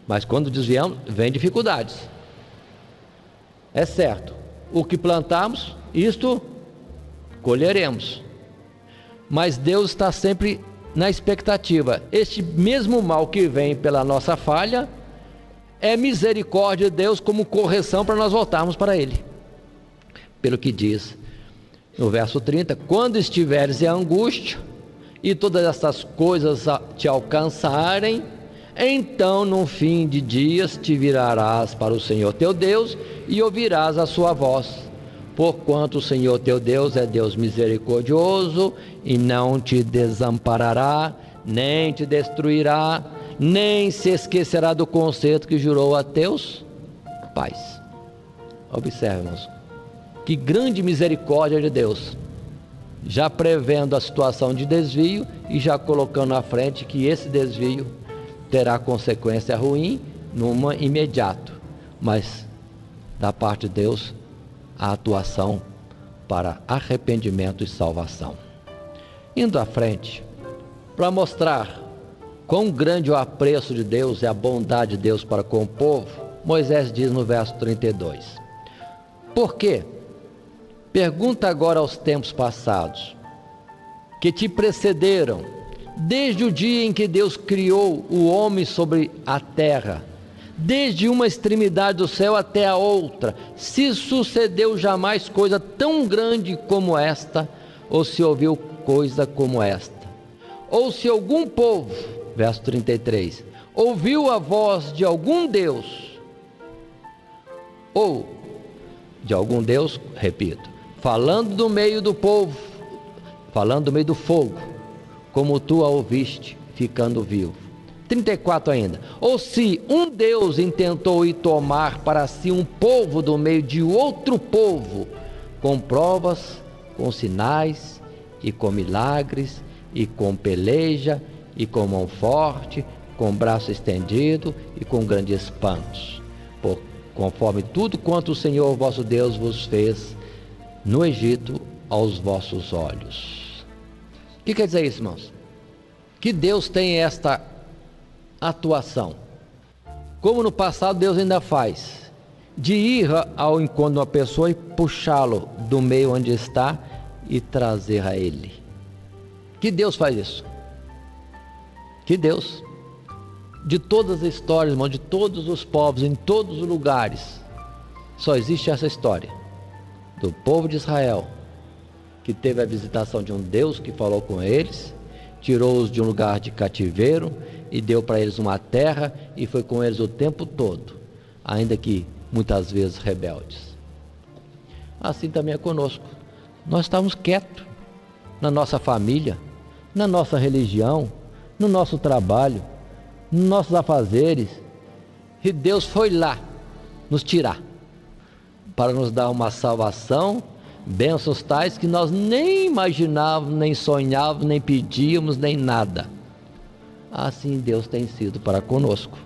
mas quando desviamos vem dificuldades. É certo, o que plantarmos, isto colheremos. Mas Deus está sempre na expectativa. Este mesmo mal que vem pela nossa falha é misericórdia de Deus como correção para nós voltarmos para Ele. Pelo que diz no verso 30, quando estiveres em angústia e todas essas coisas te alcançarem, então no fim de dias te virarás para o Senhor teu Deus e ouvirás a sua voz. Porquanto o Senhor teu Deus é Deus misericordioso e não te desamparará, nem te destruirá, nem se esquecerá do concerto que jurou a teus pais. Observemos, que grande misericórdia de Deus, já prevendo a situação de desvio e já colocando à frente que esse desvio terá consequência ruim numa imediato, mas da parte de Deus a atuação para arrependimento e salvação. Indo à frente, para mostrar quão grande o apreço de Deus e a bondade de Deus para com o povo, Moisés diz no verso 32: por quê? Pergunta agora aos tempos passados, que te precederam, desde o dia em que Deus criou o homem sobre a terra, desde uma extremidade do céu até a outra, se sucedeu jamais coisa tão grande como esta, ou se ouviu coisa como esta? Ou se algum povo, verso 33, ouviu a voz de algum Deus, ou de algum Deus, repito, falando do meio do povo, falando do meio do fogo, como tu a ouviste, ficando vivo. 34 ainda, ou se um Deus intentou ir tomar para si um povo do meio de outro povo, com provas, com sinais, e com milagres, e com peleja, e com mão forte, com o braço estendido e com grandes espantos, conforme tudo quanto o Senhor vosso Deus vos fez no Egito aos vossos olhos. O que quer dizer isso, irmãos? Que Deus tem esta atuação, como no passado Deus ainda faz, de ir ao encontro de uma pessoa e puxá-lo do meio onde está e trazer a Ele. Que Deus faz isso? Que Deus, de todas as histórias, irmão, de todos os povos, em todos os lugares, só existe essa história do povo de Israel, que teve a visitação de um Deus que falou com eles, tirou-os de um lugar de cativeiro e deu para eles uma terra e foi com eles o tempo todo, ainda que muitas vezes rebeldes. Assim também é conosco. Nós estávamos quietos na nossa família, na nossa religião, no nosso trabalho, nos nossos afazeres, e Deus foi lá nos tirar para nos dar uma salvação, bênçãos tais que nós nem imaginávamos, nem sonhávamos, nem pedíamos, nem nada. Assim Deus tem sido para conosco,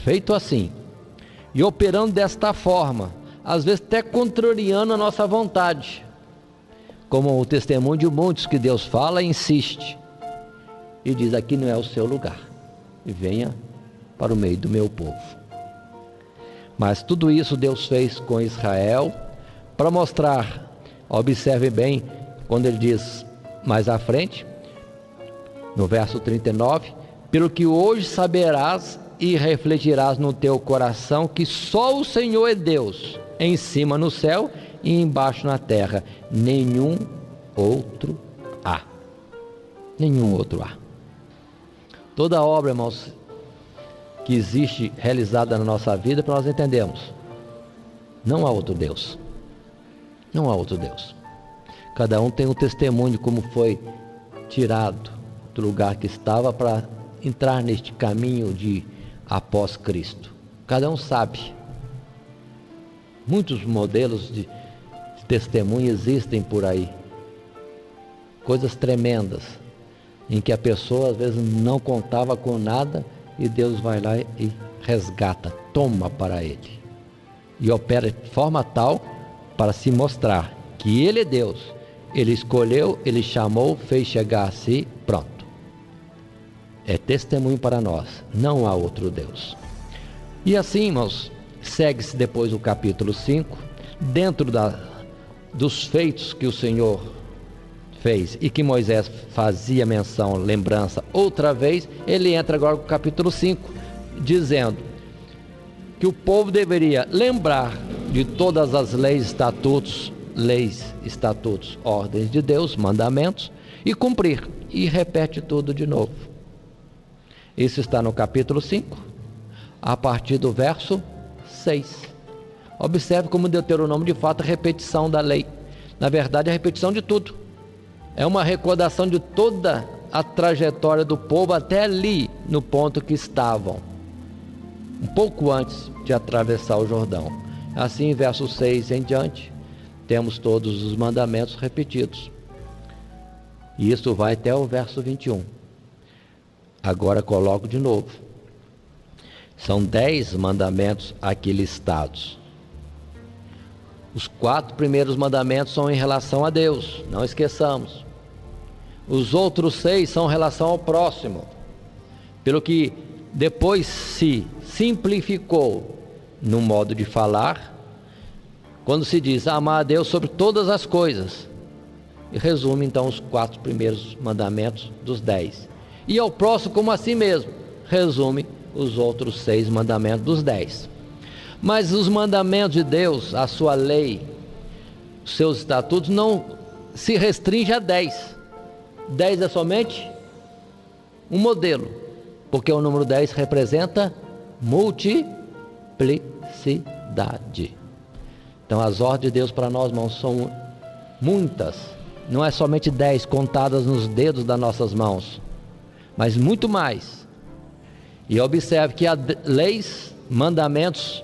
feito assim e operando desta forma, às vezes até contrariando a nossa vontade, como o testemunho de muitos que Deus fala e insiste e diz: aqui não é o seu lugar, e venha para o meio do meu povo. Mas tudo isso Deus fez com Israel para mostrar. Observe bem quando ele diz mais à frente, no verso 39, pelo que hoje saberás e refletirás no teu coração que só o Senhor é Deus, em cima no céu e embaixo na terra, nenhum outro há. Nenhum outro há. Toda obra, irmãos, que existe realizada na nossa vida, para nós entendermos, não há outro Deus. Não há outro Deus. Cada um tem um testemunho de como foi tirado do lugar que estava para entrar neste caminho de após Cristo. Cada um sabe. Muitos modelos de testemunho existem por aí. Coisas tremendas, em que a pessoa às vezes não contava com nada e Deus vai lá e resgata, toma para ele. E opera de forma tal para se mostrar que Ele é Deus. Ele escolheu, Ele chamou, fez chegar a si, pronto. É testemunho para nós, não há outro Deus. E assim, irmãos, segue-se depois o capítulo 5, dentro dos feitos que o Senhor fez e que Moisés fazia menção, lembrança outra vez, ele entra agora no capítulo 5, dizendo que o povo deveria lembrar de todas as leis, estatutos, ordens de Deus, mandamentos, e cumprir, e repete tudo de novo. Isso está no capítulo 5, a partir do verso 6. Observe como Deuteronômio de fato é repetição da lei, na verdade é a repetição de tudo, é uma recordação de toda a trajetória do povo até ali, no ponto que estavam, um pouco antes de atravessar o Jordão. Assim, verso 6 em diante, temos todos os mandamentos repetidos. E isso vai até o verso 21. Agora coloco de novo. São 10 mandamentos aqui listados. Os 4 primeiros mandamentos são em relação a Deus, não esqueçamos. Os outros 6 são em relação ao próximo. Pelo que depois se simplificou no modo de falar, quando se diz amar a Deus sobre todas as coisas, e resume então os 4 primeiros mandamentos dos 10, e ao próximo como a si mesmo, resume os outros 6 mandamentos dos 10. Mas os mandamentos de Deus, a sua lei, os seus estatutos, não se restringe a 10. 10 é somente um modelo, porque o número 10 representa multiplicidade. Então as ordens de Deus para nós, irmãos, são muitas. Não é somente 10 contadas nos dedos das nossas mãos, mas muito mais. E observe que há leis, mandamentos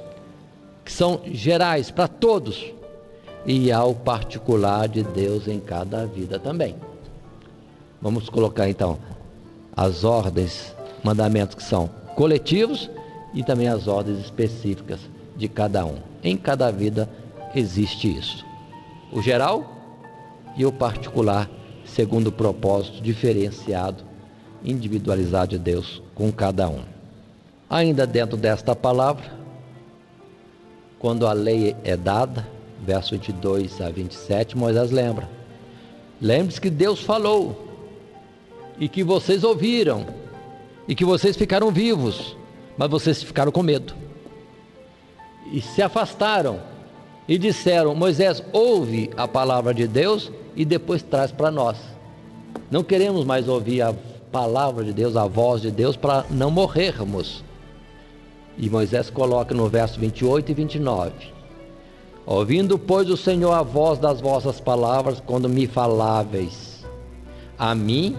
que são gerais para todos, e há o particular de Deus em cada vida também. Vamos colocar então as ordens mandamentos que são coletivos e também as ordens específicas de cada um. Em cada vida existe isso. O geral e o particular, segundo o propósito diferenciado, individualizado de Deus com cada um. Ainda dentro desta palavra, quando a lei é dada, verso 22 a 27, Moisés lembra. Lembre-se que Deus falou, e que vocês ouviram, e que vocês ficaram vivos, mas vocês ficaram com medo. E se afastaram, e disseram, Moisés, ouve a palavra de Deus, e depois traz para nós. Não queremos mais ouvir a palavra de Deus, a voz de Deus, para não morrermos. E Moisés coloca no verso 28 e 29. Ouvindo, pois, o Senhor a voz das vossas palavras, quando me faláveis a mim,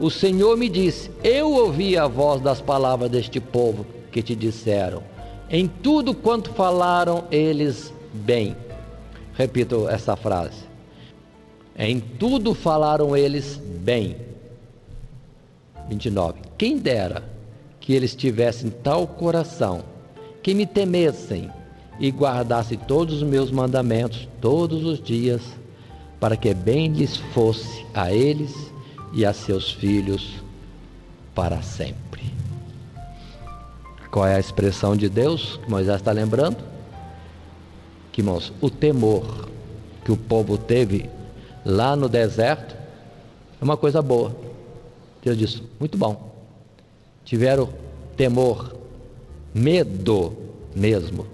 o Senhor me disse, eu ouvi a voz das palavras deste povo que te disseram, em tudo quanto falaram eles bem. Repito essa frase. Em tudo falaram eles bem. 29. Quem dera que eles tivessem tal coração, que me temessem e guardassem todos os meus mandamentos todos os dias, para que bem lhes fosse a eles e a seus filhos para sempre. Qual é a expressão de Deus que Moisés está lembrando? Que, irmãos, o temor que o povo teve lá no deserto é uma coisa boa. Deus disse, muito bom. Tiveram temor, medo mesmo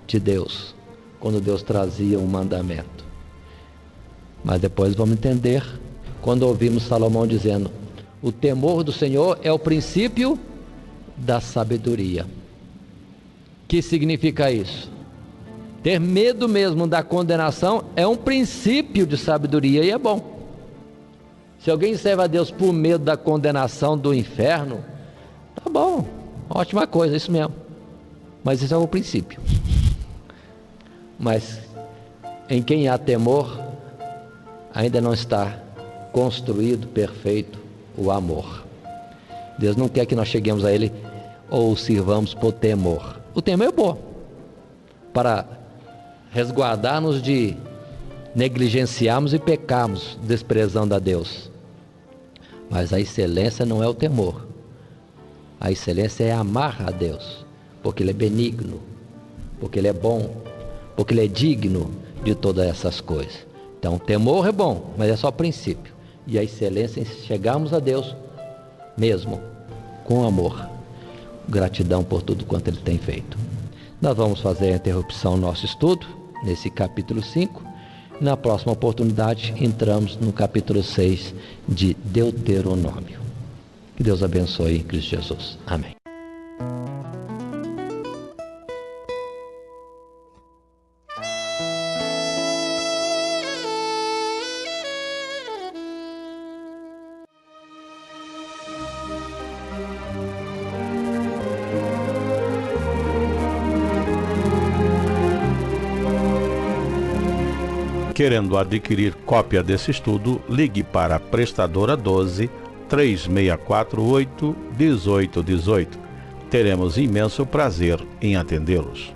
de Deus, quando Deus trazia um mandamento. Mas depois vamos entender, quando ouvimos Salomão dizendo, o temor do Senhor é o princípio da sabedoria. Que significa isso? Ter medo mesmo da condenação é um princípio de sabedoria e é bom. Se alguém serve a Deus por medo da condenação do inferno, tá bom, ótima coisa, isso mesmo. Mas isso é o princípio. Mas em quem há temor, ainda não está construído, perfeito, o amor. Deus não quer que nós cheguemos a Ele ou sirvamos por temor. O temor é bom para resguardar-nos de negligenciarmos e pecarmos, desprezando a Deus. Mas a excelência não é o temor. A excelência é amar a Deus, porque Ele é benigno, porque Ele é bom, porque Ele é digno de todas essas coisas. Então, o temor é bom, mas é só princípio. E a excelência é chegarmos a Deus mesmo, com amor, gratidão por tudo quanto Ele tem feito. Nós vamos fazer a interrupção do nosso estudo, nesse capítulo 5. Na próxima oportunidade, entramos no capítulo 6 de Deuteronômio. Que Deus abençoe em Cristo Jesus. Amém. Querendo adquirir cópia desse estudo, ligue para a prestadora 12 3648 1818. Teremos imenso prazer em atendê-los.